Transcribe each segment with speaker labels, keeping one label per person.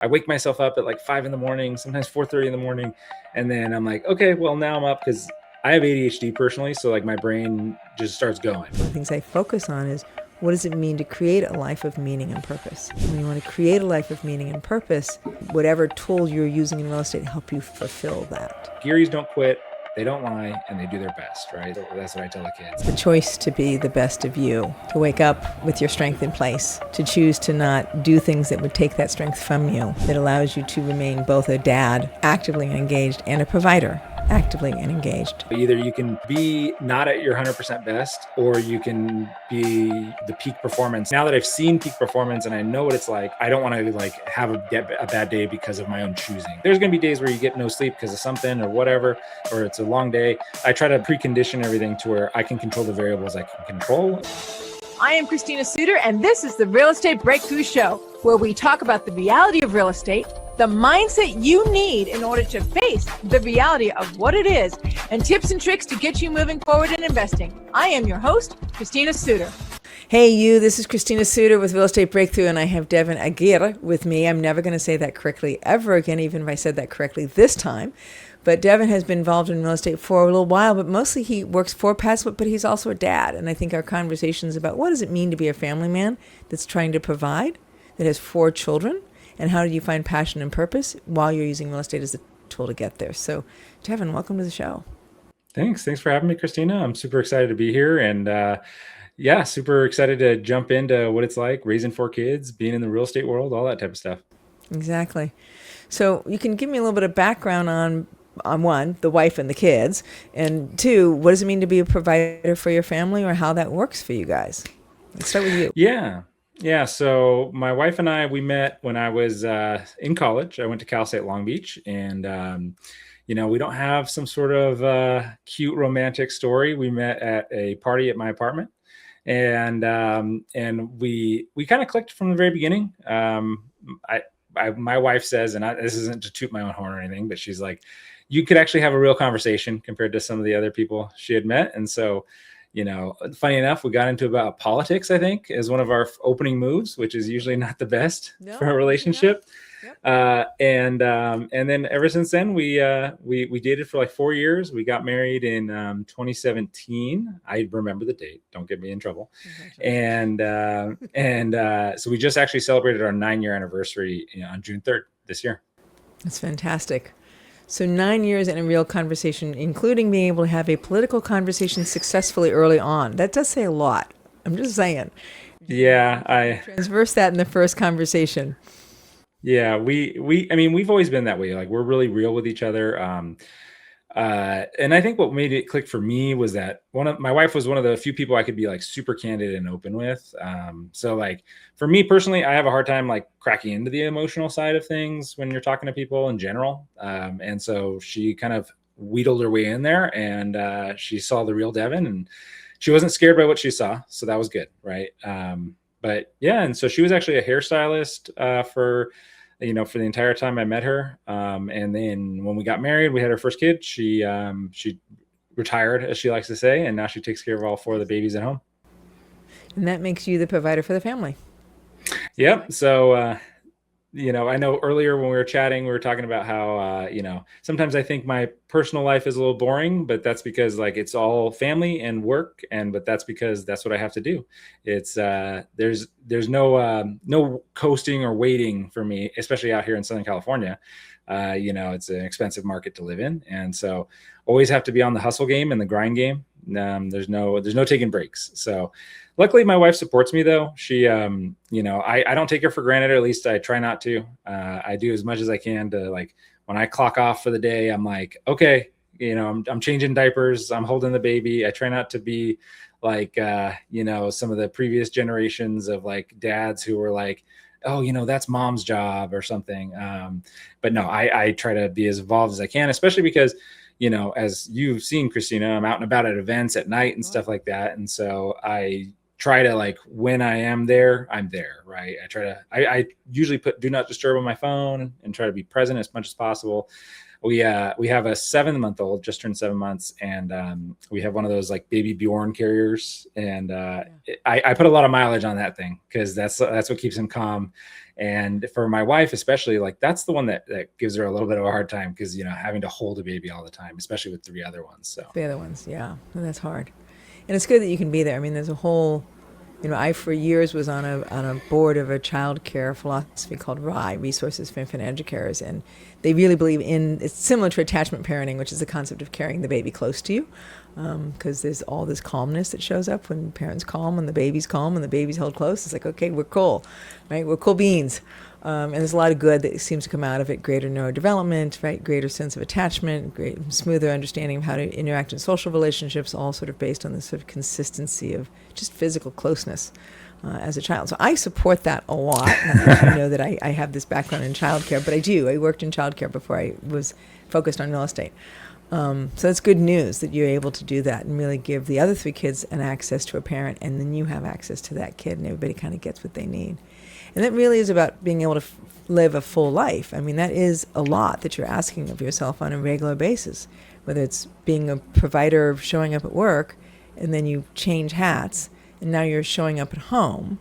Speaker 1: I wake myself up at like 5 in the morning, sometimes 4:30 in the morning. And then I'm like, okay, well now I'm up because I have ADHD personally. So like my brain just starts going.
Speaker 2: One of the things I focus on is, what does it mean to create a life of meaning and purpose? When you want to create a life of meaning and purpose, whatever tool you're using in real estate help you fulfill that.
Speaker 1: Aguirres don't quit, they don't lie, and they do their best, right? That's what I tell the kids.
Speaker 2: The choice to be the best of you, to wake up with your strength in place, to choose to not do things that would take that strength from you, that allows you to remain both a dad, actively engaged, and a provider, actively and engaged.
Speaker 1: Either you can be not at your 100% best, or you can be the peak performance. Now that I've seen peak performance and I know what it's like, I don't want to like have a bad day because of my own choosing. There's going to be days where you get no sleep because of something or whatever, or it's a long day. I try to precondition everything to where I can control the variables I can control.
Speaker 3: I am Christina Suter, and this is the Real Estate Breakthrough Show, where we talk about the reality of real estate, the mindset you need in order to face the reality of what it is, and tips and tricks to get you moving forward in investing. I am your host, Christina Suter.
Speaker 2: Hey you, this is Christina Suter with Real Estate Breakthrough, and I have Devon Aguirre with me. I'm never going to say that correctly ever again, even if I said that correctly this time. But Devon has been involved in real estate for a little while, but mostly he works for PadSplit, but he's also a dad. And I think our conversations about what does it mean to be a family man that's trying to provide, that has 4 children, and how do you find passion and purpose while you're using real estate as a tool to get there. So Devon, welcome to the show.
Speaker 1: Thanks for having me, Christina. I'm super excited to be here, and yeah, super excited to jump into what it's like raising 4 kids, being in the real estate world, all that type of stuff.
Speaker 2: Exactly. So you can give me a little bit of background on one, the wife and the kids, and 2, what does it mean to be a provider for your family, or how that works for you guys? Let's start with you.
Speaker 1: Yeah. So my wife and I, we met when I was in college. I went to Cal State Long Beach, and we don't have some sort of cute romantic story. We met at a party at my apartment, and we kind of clicked from the very beginning. My wife says, and this isn't to toot my own horn or anything, but she's like, you could actually have a real conversation compared to some of the other people she had met. And so, funny enough, we got into about politics, I think, as one of our opening moves, which is usually not the best for a relationship. No. Yep. And then ever since then, we dated for like 4 years. We got married in 2017. I remember the date. Don't get me in trouble. And so we just actually celebrated our 9-year anniversary on June 3rd this year.
Speaker 2: That's fantastic. So 9 years in a real conversation, including being able to have a political conversation successfully early on. That does say a lot. I'm just saying.
Speaker 1: Yeah, I
Speaker 2: transverse that in the first conversation.
Speaker 1: Yeah, we've always been that way. Like, we're really real with each other. And I think what made it click for me was that my wife was one of the few people I could be like super candid and open with. So like for me personally, I have a hard time like cracking into the emotional side of things when you're talking to people in general. And so she kind of wheedled her way in there, and she saw the real Devon, and she wasn't scared by what she saw. So that was good. Right. But yeah, and so she was actually a hairstylist for the entire time I met her. And then when we got married, we had our first kid. She retired, as she likes to say, and now she takes care of all 4 of the babies at home.
Speaker 2: And that makes you the provider for the family.
Speaker 1: Yep. So, I know earlier when we were chatting, we were talking about how, sometimes I think my personal life is a little boring, but that's because like it's all family and work. But that's because that's what I have to do. It's there's no coasting or waiting for me, especially out here in Southern California. It's an expensive market to live in. And so always have to be on the hustle game and the grind game. There's no taking breaks. So luckily my wife supports me though. She, I don't take her for granted, or at least I try not to. I do as much as I can to, like, when I clock off for the day, I'm like, okay, I'm changing diapers, I'm holding the baby. I try not to be like, some of the previous generations of like dads who were like, oh, that's mom's job or something. But no, I try to be as involved as I can, especially because, as you've seen, Christina, I'm out and about at events at night and stuff like that. And so I try to, like, when I am there, I'm there, right? I usually put do not disturb on my phone and try to be present as much as possible. We have a 7-month-old, just turned 7 months, and we have one of those like baby Bjorn carriers, and I put a lot of mileage on that thing because that's what keeps him calm. And for my wife especially, like, that's the one that gives her a little bit of a hard time because, having to hold a baby all the time, especially with 3 other ones. So
Speaker 2: The other ones, yeah, and that's hard. And it's good that you can be there. I mean, there's a whole, I for years was on a board of a child care philosophy called RIE, Resources for Infant Educators, and they really believe it's similar to attachment parenting, which is the concept of carrying the baby close to you, because there's all this calmness that shows up when parents calm, when the baby's calm, and the baby's held close. It's like, okay, we're cool, right? We're cool beans. And there's a lot of good that seems to come out of it: greater neurodevelopment, right? Greater sense of attachment, smoother understanding of how to interact in social relationships, all sort of based on this sort of consistency of just physical closeness as a child. So I support that a lot. I know that I have this background in childcare, but I worked in childcare before I was focused on real estate. So that's good news that you're able to do that and really give the other 3 kids an access to a parent, and then you have access to that kid, and everybody kind of gets what they need. And that really is about being able to live a full life. I mean, that is a lot that you're asking of yourself on a regular basis, whether it's being a provider, showing up at work, and then you change hats, and now you're showing up at home,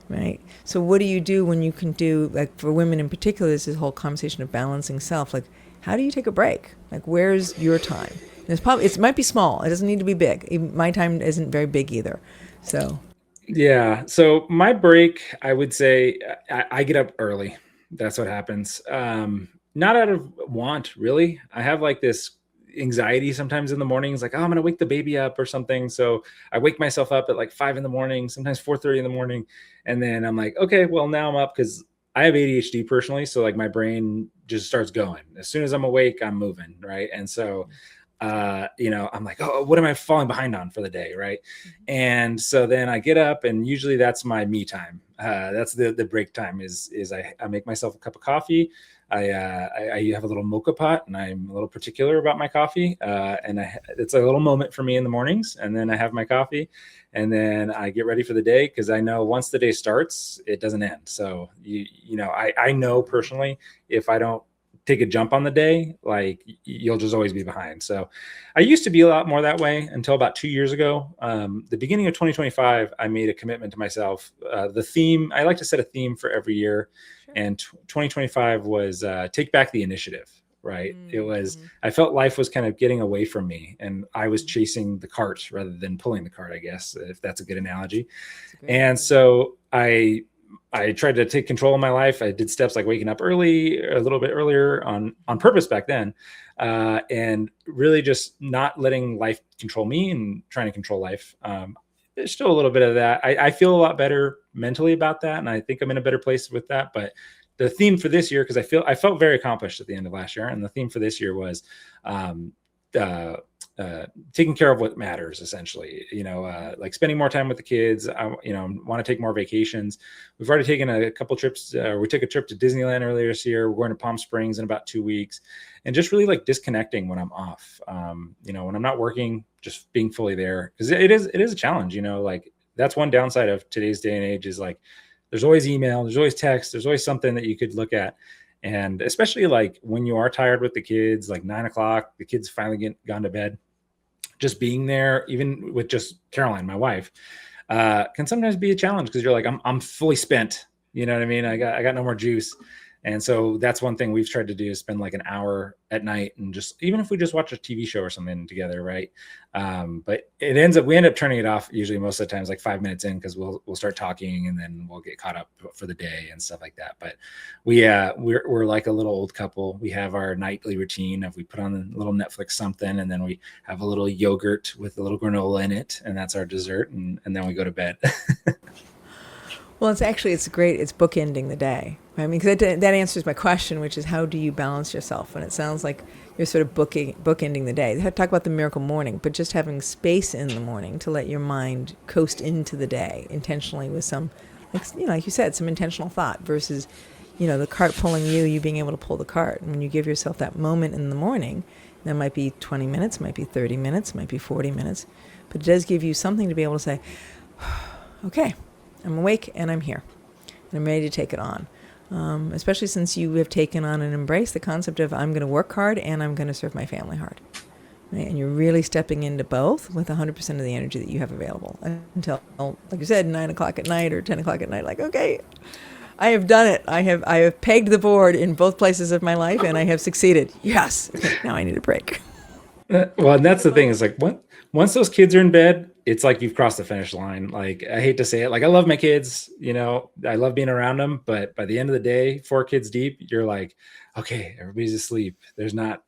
Speaker 2: right? So what do you do when you can do, like for women in particular, this whole conversation of balancing self, like how do you take a break? Like where's your time? And it might be small. It doesn't need to be big. My time isn't very big either. So
Speaker 1: yeah. So my break, I would say I get up early. That's what happens. Not out of want, really. I have like this anxiety sometimes in the mornings, like, oh, I'm going to wake the baby up or something. So I wake myself up at like 5 in the morning, sometimes 4:30 in the morning. And then I'm like, okay, well, now I'm up because I have ADHD personally. So like my brain just starts going. As soon as I'm awake, I'm moving. Right. And so I'm like, oh, what am I falling behind on for the day? Right. And so then I get up, and usually that's my me time. That's the break time is I make myself a cup of coffee. I have a little mocha pot, and I'm a little particular about my coffee. And it's a little moment for me in the mornings. And then I have my coffee, and then I get ready for the day, because I know once the day starts, it doesn't end. So, I know personally, if I don't take a jump on the day, like you'll just always be behind. So I used to be a lot more that way until about 2 years ago. The beginning of 2025, I made a commitment to myself. The theme, I like to set a theme for every year. Sure. And 2025 was take back the initiative, right? Mm-hmm. It was, I felt life was kind of getting away from me, and I was chasing the cart rather than pulling the cart, I guess, if that's a good analogy. And so I tried to take control of my life. I did steps like waking up early, a little bit earlier on purpose back then, and really just not letting life control me and trying to control life. There's still a little bit of that. I feel a lot better mentally about that, and I think I'm in a better place with that. But the theme for this year, because I felt very accomplished at the end of last year, and the theme for this year was taking care of what matters, essentially, like spending more time with the kids. I want to take more vacations. We've already taken a couple trips. We took a trip to Disneyland earlier this year. We're going to Palm Springs in about 2 weeks, and just really like disconnecting when I'm off. When I'm not working, just being fully there, because it is a challenge. Like that's one downside of today's day and age is like there's always email, there's always text, there's always something that you could look at. And especially like when you are tired with the kids, like 9 o'clock, the kids finally gone to bed, just being there, even with just Caroline, my wife, can sometimes be a challenge, because you're like, I'm fully spent. You know what I mean? I got no more juice. And so that's one thing we've tried to do, is spend like an hour at night, and just, even if we just watch a TV show or something together. Right. But we end up turning it off usually most of the times, like 5 minutes in, because we'll start talking, and then we'll get caught up for the day and stuff like that. But we're like a little old couple. We have our nightly routine of, we put on a little Netflix something, and then we have a little yogurt with a little granola in it, and that's our dessert. And then we go to bed.
Speaker 2: Well, it's great. It's bookending the day. I mean, because that answers my question, which is, how do you balance yourself? And it sounds like you're sort of bookending the day. Talk about the miracle morning, but just having space in the morning to let your mind coast into the day intentionally with some, like you said, some intentional thought, versus, the cart pulling you being able to pull the cart. And when you give yourself that moment in the morning, that might be 20 minutes, might be 30 minutes, might be 40 minutes, but it does give you something to be able to say, okay, I'm awake and I'm here and I'm ready to take it on. Especially since you have taken on and embraced the concept of I'm going to work hard and I'm going to serve my family hard. Right? And you're really stepping into both with 100% of the energy that you have available until, like you said, 9 o'clock at night or 10 o'clock at night. Like, okay, I have done it. I have pegged the board in both places of my life and I have succeeded. Yes. Okay, now I need a break.
Speaker 1: Well, and that's the thing is like once those kids are in bed, it's like you've crossed the finish line. Like I hate to say it, like I love my kids, I love being around them, but by the end of the day, 4 kids deep, you're like, okay, everybody's asleep. There's not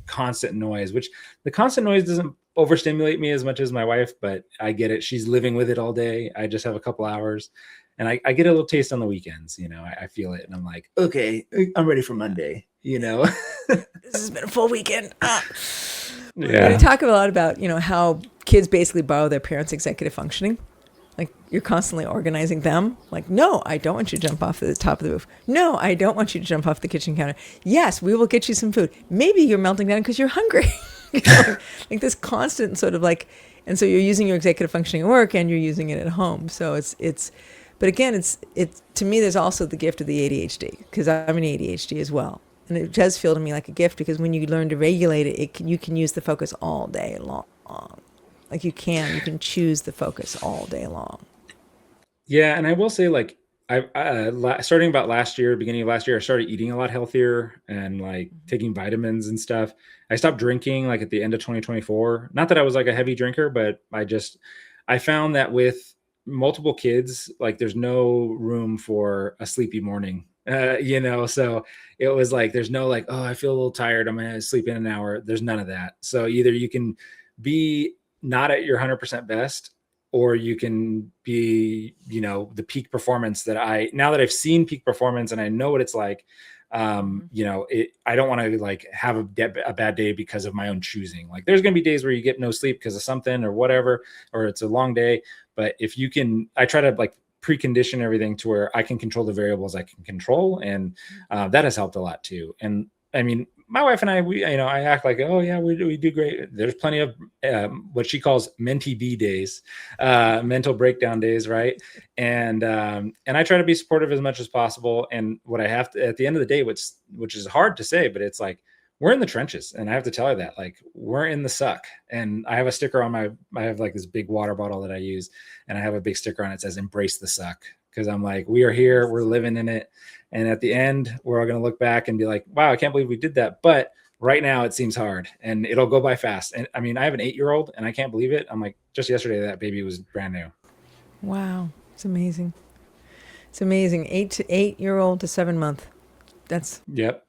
Speaker 1: constant noise, which the constant noise doesn't overstimulate me as much as my wife, but I get it. She's living with it all day. I just have a couple hours. And I get a little taste on the weekends, I feel it. And I'm like, okay, I'm ready for Monday,
Speaker 2: This has been a full weekend.
Speaker 1: Yeah.
Speaker 2: We talk a lot about, how kids basically borrow their parents' executive functioning. Like you're constantly organizing them. Like, no, I don't want you to jump off the top of the roof. No, I don't want you to jump off the kitchen counter. Yes, we will get you some food. Maybe you're melting down because you're hungry. Like this constant sort of like, and so you're using your executive functioning at work and you're using it at home. So but again, it's to me, there's also the gift of the ADHD because I'm an ADHD as well. And it does feel to me like a gift because when you learn to regulate it, you can use the focus all day long. Like you can choose the focus all day long.
Speaker 1: Yeah. And I will say like, starting about beginning of last year, I started eating a lot healthier and like taking vitamins and stuff. I stopped drinking like at the end of 2024. Not that I was like a heavy drinker, but I found that with multiple kids, like there's no room for a sleepy morning, so it was like, there's no like, oh, I feel a little tired, I'm going to sleep in an hour. There's none of that. So either you can be not at your 100% best, or you can be, the peak performance now that I've seen peak performance and I know what it's like, I don't want to like have a bad day because of my own choosing. Like there's going to be days where you get no sleep because of something or whatever, or it's a long day. But if you can, I try to like precondition everything to where I can control the variables I can control. And that has helped a lot too. And I mean, my wife and I, I act like, oh yeah, we do great. There's plenty of what she calls mentee B days, mental breakdown days. Right. And I try to be supportive as much as possible. And what I have to, at the end of the day, which is hard to say, but it's like, we're in the trenches. And I have to tell her that like, we're in the suck. And I have a sticker on I have like this big water bottle that I use. And I have a big sticker on it that says, embrace the suck. Cause I'm like, we are here, we're living in it. And at the end, we're all going to look back and be like, wow, I can't believe we did that. But right now it seems hard and it'll go by fast. And I mean, I have an 8-year-old and I can't believe it. I'm like, just yesterday, that baby was brand new.
Speaker 2: Wow. It's amazing. It's amazing. 8-year-old to 7-month.
Speaker 1: Yep.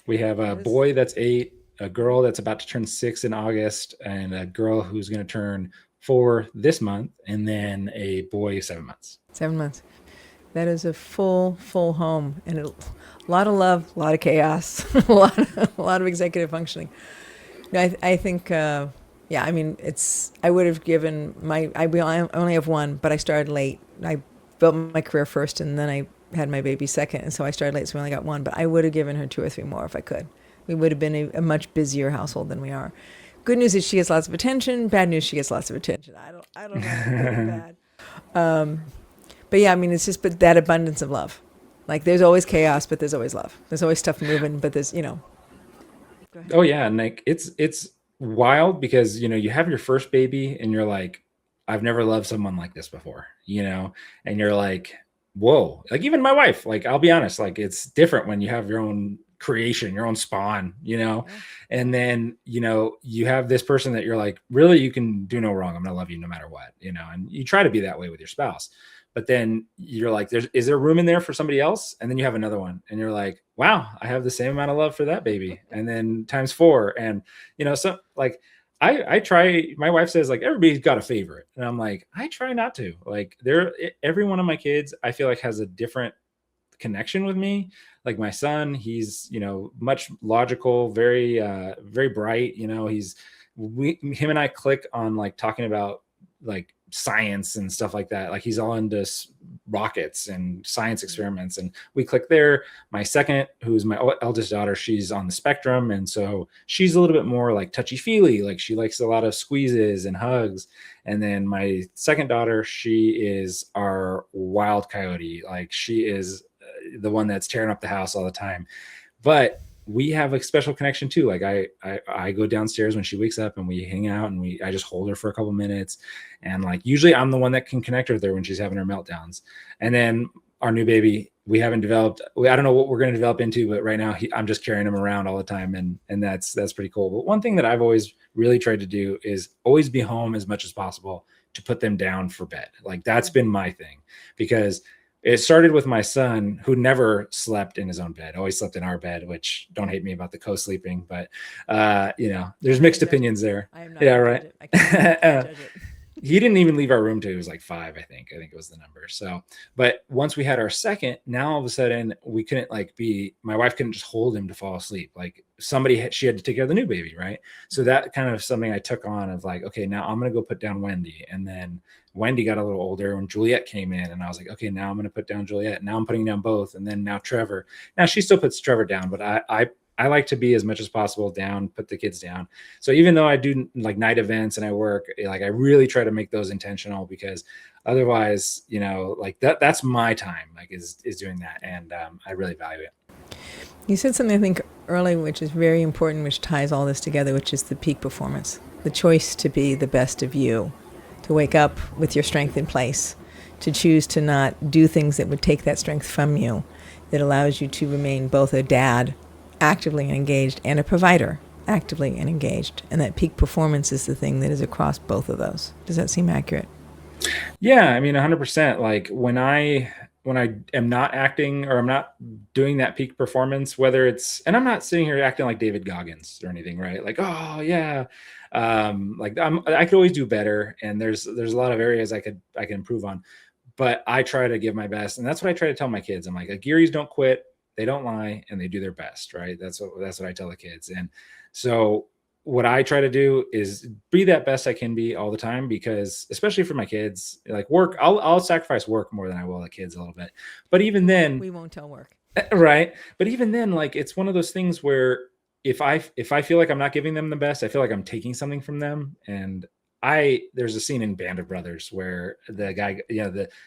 Speaker 1: We have a boy that's 8, a girl that's about to turn 6 in August, and a girl who's going to turn 4 this month, and then a boy 7 months.
Speaker 2: 7 months. That is a full home, and a lot of love, a lot of chaos, a lot of executive functioning. No, I think, I mean, I would have given I only have one, but I started late. I built my career first, and then I had my baby second, and so I started late, so we only got one, but I would have given her 2 or 3 more if I could. We would have been a much busier household than we are. Good news is she gets lots of attention. Bad news, she gets lots of attention. I don't know if it's bad. But yeah, I mean, but that abundance of love. Like there's always chaos, but there's always love. There's always stuff moving, but there's,
Speaker 1: Oh yeah. And like, it's wild because, you have your first baby and you're like, I've never loved someone like this before, and you're like, whoa, like even my wife, like, I'll be honest, like it's different when you have your own creation, your own spawn,
Speaker 2: Yeah.
Speaker 1: and then, you have this person that you're like, really, you can do no wrong. I'm going to love you no matter what, and you try to be that way with your spouse. But then you're like, is there room in there for somebody else? And then you have another one and you're like, wow, I have the same amount of love for that baby. And then times 4. And, so like, I try, my wife says like, everybody's got a favorite. And I'm like, I try not to. Like every one of my kids, I feel like has a different connection with me. Like my son, he's, much logical, very, very bright. Him and I click on like talking about like science and stuff like that. Like he's all into rockets and science experiments, and we click there. My second, who's my eldest daughter, she's on the spectrum, and so she's a little bit more like touchy-feely. Like she likes a lot of squeezes and hugs. And then my second daughter, she is our wild coyote. Like she is the one that's tearing up the house all the time. But we have a special connection too. Like I go downstairs when she wakes up and we hang out, and I just hold her for a couple minutes. And like, usually I'm the one that can connect with her when she's having her meltdowns. And then our new baby, we haven't developed, I don't know what we're going to develop into, but right now I'm just carrying him around all the time. And that's pretty cool. But one thing that I've always really tried to do is always be home as much as possible to put them down for bed. Like that's been my thing, because it started with my son, who never slept in his own bed, always slept in our bed, which don't hate me about the co-sleeping, but there's mixed opinions there.
Speaker 2: I am not.
Speaker 1: Yeah, right.
Speaker 2: I can't judge it.
Speaker 1: He didn't even leave our room till he was like 5, I think it was the number. So, but once we had our second, now all of a sudden we couldn't my wife couldn't just hold him to fall asleep. Like she had to take care of the new baby. Right. So that kind of something I took on of like, okay, now I'm going to go put down Wendy. And then Wendy got a little older when Juliet came in, and I was like, okay, now I'm going to put down Juliet. Now I'm putting down both. And then now Trevor. Now she still puts Trevor down, but I like to be as much as possible down, put the kids down. So even though I do like night events and I work, like I really try to make those intentional, because otherwise, like that's my time, like is doing that. And I really value it.
Speaker 2: You said something, I think, early, which is very important, which ties all this together, which is the peak performance, the choice to be the best of you, to wake up with your strength in place, to choose to not do things that would take that strength from you, that allows you to remain both a dad actively engaged and a provider actively and engaged. And that peak performance is the thing that is across both of those. Does that seem accurate?
Speaker 1: Yeah, I mean, 100%. Like when I am not acting, or I'm not doing that peak performance, and I'm not sitting here acting like David Goggins or anything, right? Like, oh yeah. I could always do better. And there's a lot of areas I can improve on, but I try to give my best. And that's what I try to tell my kids. I'm like, Aguirres don't quit. They don't lie, and they do their best, right? That's what I tell the kids. And so what I try to do is be that best I can be all the time, because especially for my kids, like work, I'll sacrifice work more than I will the kids a little bit. But even then,
Speaker 2: we won't tell work.
Speaker 1: Right. But even then, like, it's one of those things where if I feel like I'm not giving them the best, I feel like I'm taking something from them. And there's a scene in Band of Brothers where the guy,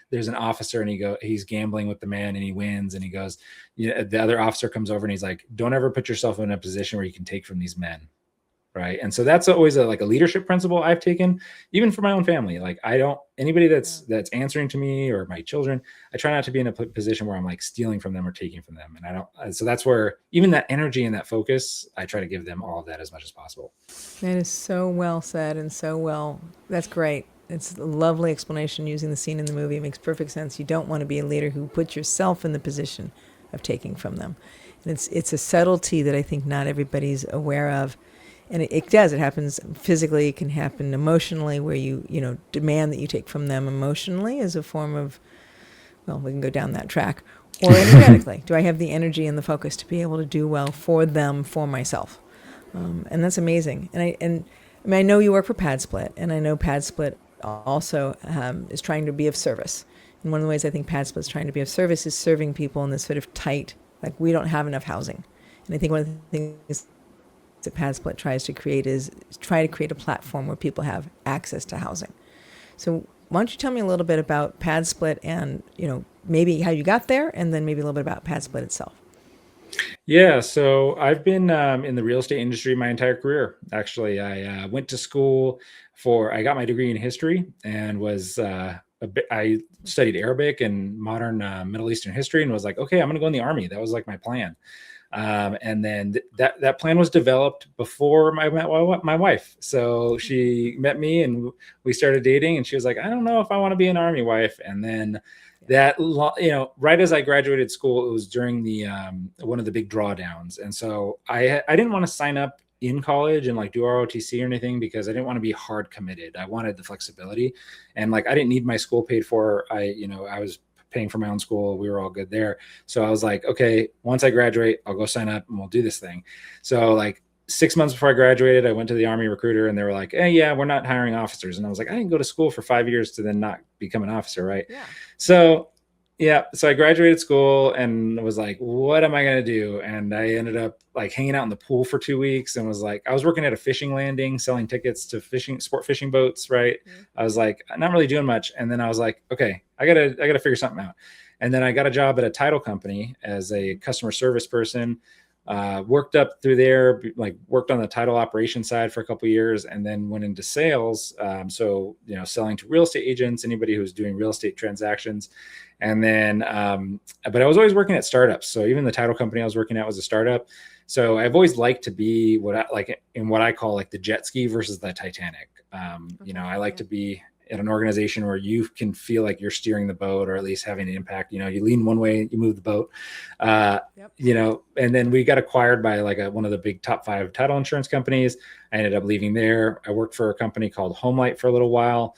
Speaker 1: there's an officer, and he's gambling with the man, and he wins, and he goes, the other officer comes over and he's like, don't ever put yourself in a position where you can take from these men. Right. And so that's always a leadership principle I've taken, even for my own family. Like anybody that's answering to me or my children, I try not to be in a position where I'm like stealing from them or taking from them. And so that's where even that energy and that focus, I try to give them all of that as much as possible.
Speaker 2: That is so well said, and that's great. It's a lovely explanation using the scene in the movie. It makes perfect sense. You don't want to be a leader who puts yourself in the position of taking from them. And it's a subtlety that I think not everybody's aware of. And it does. It happens physically. It can happen emotionally, where you demand that you take from them emotionally as a form of, well, we can go down that track. Or energetically. Do I have the energy and the focus to be able to do well for them, for myself? And that's amazing. And I know you work for PadSplit, and I know PadSplit also is trying to be of service. And one of the ways I think PadSplit is trying to be of service is serving people in this sort of tight, like we don't have enough housing. And I think one of the things that PadSplit tries to create is try to create a platform where people have access to housing. So why don't you tell me a little bit about PadSplit and, maybe how you got there, and then maybe a little bit about PadSplit itself.
Speaker 1: Yeah, so I've been in the real estate industry my entire career. Actually, I went to school I got my degree in history, and I studied Arabic and modern Middle Eastern history, and was like, okay, I'm going to go in the Army. That was like my plan. And then that plan was developed before I met my wife. So she met me and we started dating, and she was like, I don't know if I want to be an Army wife. And then right as I graduated school, it was during the one of the big drawdowns. And so I didn't want to sign up in college and do ROTC or anything, because I didn't want to be hard committed. I wanted the flexibility, and I didn't need my school paid for. I was paying for my own school. We were all good there. So I was like, okay, once I graduate, I'll go sign up and we'll do this thing. So 6 months before I graduated, I went to the Army recruiter and they were like, hey, yeah, we're not hiring officers. And I was like, I didn't go to school for 5 years to then not become an officer, right?
Speaker 2: Yeah.
Speaker 1: So so I graduated school and was like, what am I going to do? And I ended up like hanging out in the pool for 2 weeks and was like, I was working at a fishing landing, selling tickets to sport fishing boats. Right.
Speaker 2: Mm-hmm.
Speaker 1: I was like, I'm not really doing much. And then I was like, okay, I gotta figure something out. And then I got a job at a title company as a customer service person, worked up through there, like worked on the title operation side for a couple of years, and then went into sales. So, selling to real estate agents, anybody who's doing real estate transactions. And then, but I was always working at startups. So even the title company I was working at was a startup. So I've always liked to be what I call like the jet ski versus the Titanic. I like to be at an organization where you can feel like you're steering the boat, or at least having an impact. You lean one way, you move the boat. And then we got acquired by like one of the big top 5 title insurance companies. I ended up leaving there. I worked for a company called HomeLight for a little while,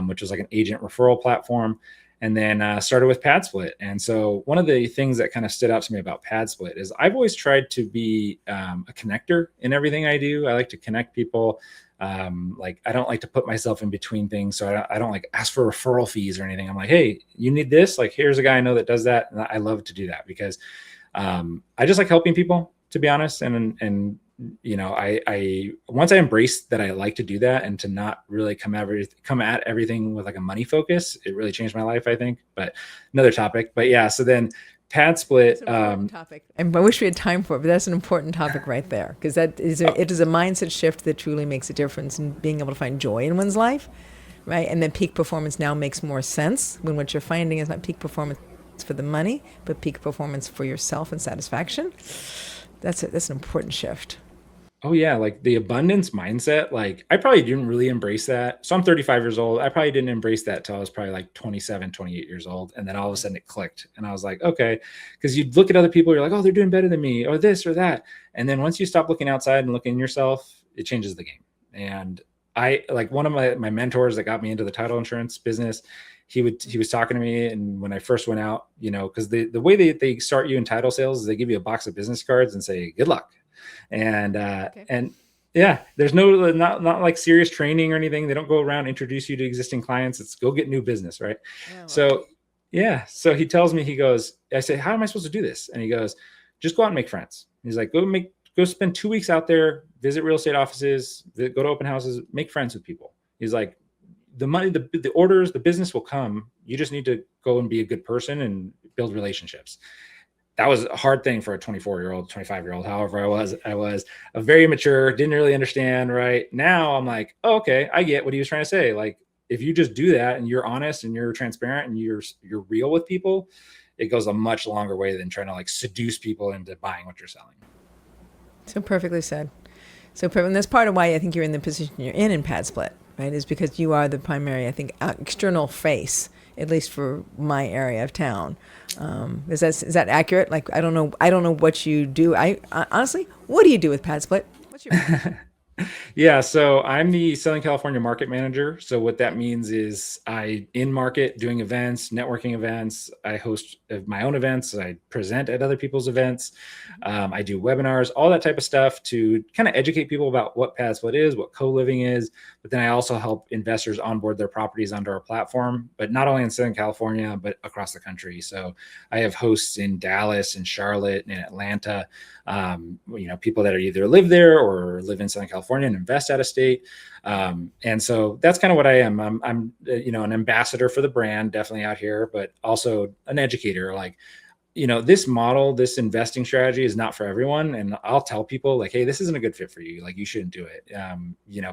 Speaker 1: which was like an agent referral platform. And then started with PadSplit. And so one of the things that kind of stood out to me about PadSplit is I've always tried to be a connector in everything I do. I like to connect people. Like I don't like to put myself in between things. So I don't like ask for referral fees or anything. I'm like, hey, you need this? Like, here's a guy I know that does that. And I love to do that because I just like helping people, to be honest. And I once I embraced that I like to do that and to not really come at everything with like a money focus, it really changed my life, I think. But another topic. But yeah, so then PadSplit.
Speaker 2: Topic. And I wish we had time for it, but that's an important topic right there, because it is a mindset shift that truly makes a difference in being able to find joy in one's life, right? And then peak performance now makes more sense when what you're finding is not peak performance for the money, but peak performance for yourself and satisfaction. That's an important shift.
Speaker 1: Oh yeah, like the abundance mindset, like I probably didn't really embrace that. So I'm 35 years old. I probably didn't embrace that till I was probably like 27, 28 years old. And then all of a sudden it clicked. And I was like, okay, because you'd look at other people, you're like, oh, they're doing better than me, or this or that. And then once you stop looking outside and looking at yourself, it changes the game. And I like one of my mentors that got me into the title insurance business. He was talking to me, and when I first went out, because the way they start you in title sales is they give you a box of business cards and say, good luck. And and yeah, there's not like serious training or anything. They don't go around introduce you to existing clients. It's go get new business, right? Yeah, so yeah, so he tells me, I say, how am I supposed to do this? And he goes, just go out and make friends. He's like, go spend 2 weeks out there, visit real estate offices, go to open houses, make friends with people. He's like, the money, the orders, the business will come. You just need to go and be a good person and build relationships. That was a hard thing for a 24-year-old, 25-year-old. However, I was a very mature, didn't really understand. Right now, I'm like, oh, okay, I get what he was trying to say. Like, if you just do that and you're honest and you're transparent and you're real with people, it goes a much longer way than trying to like seduce people into buying what you're selling.
Speaker 2: So perfectly said. So and that's part of why I think you're in the position you're in PadSplit, right? Is because you are the primary, I think, external face, at least for my area of town. Is that accurate? Like, I don't know what you do. Honestly, what do you do with PadSplit? What's your
Speaker 1: Yeah, so I'm the Southern California market manager. So what that means is I in market doing events, networking events. I host my own events. I present at other people's events. I do webinars, all that type of stuff to kind of educate people about what PadSplit is, what co-living is. But then I also help investors onboard their properties onto our platform, but not only in Southern California, but across the country. So I have hosts in Dallas and Charlotte and Atlanta. People that are either live there or live in Southern California and invest out of state. And so that's kind of what I am. I'm an ambassador for the brand, definitely out here, but also an educator. Like, this model, this investing strategy is not for everyone. And I'll tell people like, hey, this isn't a good fit for you. Like, you shouldn't do it.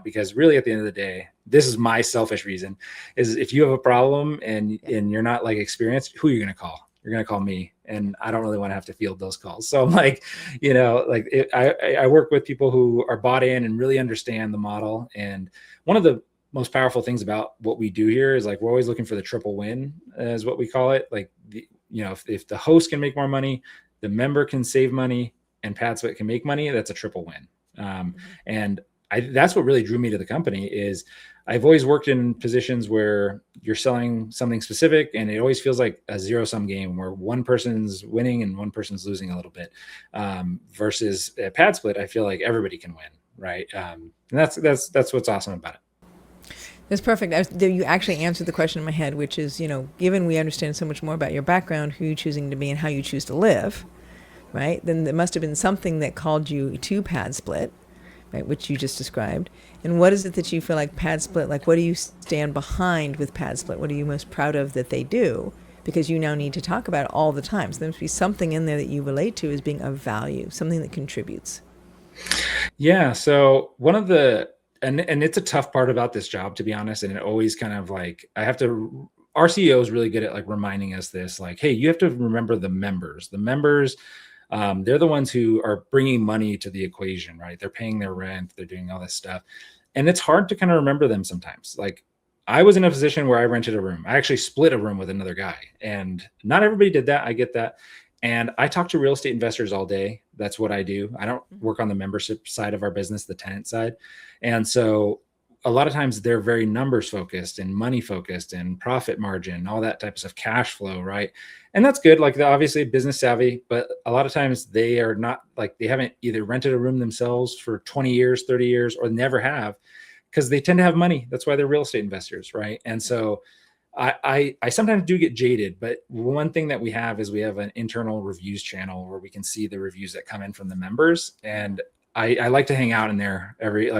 Speaker 1: Because really at the end of the day, this is my selfish reason is if you have a problem and you're not like experienced, who are you going to call? You're going to call me. And I don't really want to have to field those calls. So I'm like, I work with people who are bought in and really understand the model. And one of the most powerful things about what we do here is like, we're always looking for the triple win is what we call it. Like, if the host can make more money, the member can save money, and PadSplit can make money, that's a triple win. And that's what really drew me to the company. Is I've always worked in positions where you're selling something specific, and it always feels like a zero-sum game where one person's winning and one person's losing a little bit. Versus at PadSplit, I feel like everybody can win, right? And that's what's awesome about it.
Speaker 2: That's perfect. You actually answered the question in my head, which is, given we understand so much more about your background, who you're choosing to be, and how you choose to live, right? Then there must have been something that called you to PadSplit, right, which you just described. And what is it that you feel like PadSplit, like what do you stand behind with PadSplit? What are you most proud of that they do? Because you now need to talk about it all the time. So there must be something in there that you relate to as being of value, something that contributes.
Speaker 1: Yeah. So one of the, and it's a tough part about this job, to be honest. And it always kind of like, our CEO is really good at like reminding us this, like, hey, you have to remember the members. The members, they're the ones who are bringing money to the equation, right? They're paying their rent, they're doing all this stuff. And it's hard to kind of remember them sometimes. Like I was in a position where I rented a room. I actually split a room with another guy, and not everybody did that. I get that. And I talk to real estate investors all day. That's what I do. I don't work on the membership side of our business, the tenant side. And so a lot of times they're very numbers focused and money focused and profit margin, all that type of stuff, cash flow, right? And that's good. Like they're obviously business savvy, but a lot of times they are not, like they haven't either rented a room themselves for 20 years, 30 years, or never have, because they tend to have money. That's why they're real estate investors, right? And so I sometimes do get jaded, but one thing that we have is we have an internal reviews channel where we can see the reviews that come in from the members. And I like to hang out in there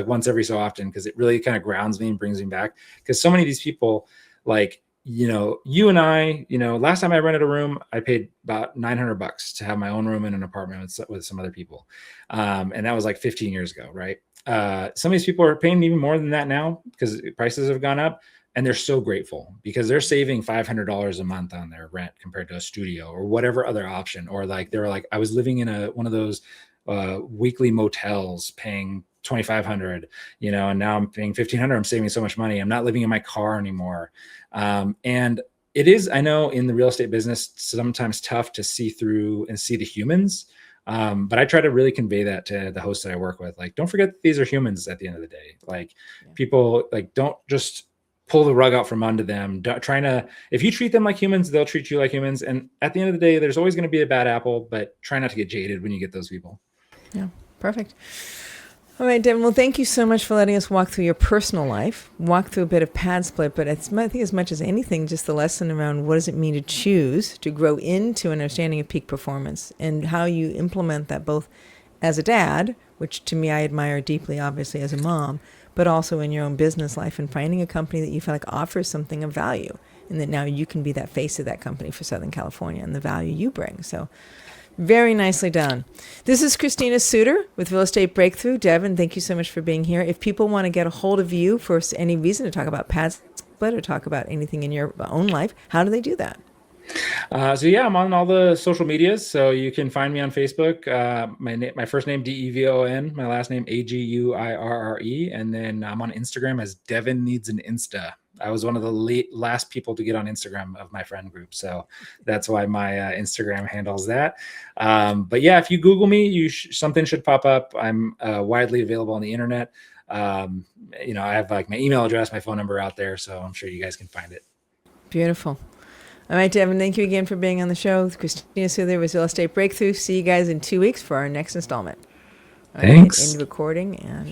Speaker 1: once every so often, because it really kind of grounds me and brings me back. Because so many of these people, like, you and I, last time I rented a room, I paid about $900 to have my own room in an apartment with some other people. And that was like 15 years ago, right? Some of these people are paying even more than that now because prices have gone up. And they're so grateful because they're saving $500 a month on their rent compared to a studio or whatever other option. Or like, they were like, I was living in one of those weekly motels paying $2,500, and now I'm paying $1,500. I'm saving so much money. I'm not living in my car anymore. And it is, I know in the real estate business, sometimes tough to see through and see the humans. But I try to really convey that to the hosts that I work with. Like, don't forget that these are humans at the end of the day. Like people, like, don't just pull the rug out from under them. If you treat them like humans, they'll treat you like humans. And at the end of the day, there's always going to be a bad apple, but try not to get jaded when you get those people.
Speaker 2: Yeah, perfect. All right, Devon. Well, thank you so much for letting us walk through your personal life, walk through a bit of PadSplit, but I think as much as anything, just the lesson around what does it mean to choose to grow into an understanding of peak performance and how you implement that both as a dad, which to me I admire deeply, obviously, as a mom, but also in your own business life and finding a company that you feel like offers something of value and that now you can be that face of that company for Southern California and the value you bring. So very nicely done. This is Christina Suter with Real Estate Breakthrough. Devon, thank you so much for being here. If people want to get a hold of you for any reason to talk about PadSplit or talk about anything in your own life, how do they do that?
Speaker 1: I'm on all the social medias. So you can find me on Facebook. My first name, Devon, my last name, Aguirre. And then I'm on Instagram as Devon Needs an Insta. I was one of the last people to get on Instagram of my friend group. So that's why my Instagram handles that. But yeah, if you Google me, something should pop up. I'm widely available on the internet. I have like my email address, my phone number out there. So I'm sure you guys can find it.
Speaker 2: Beautiful. All right, Devon, thank you again for being on the show. Christina Suter with Real Estate Breakthrough. See you guys in 2 weeks for our next installment.
Speaker 1: Thanks.
Speaker 2: End recording and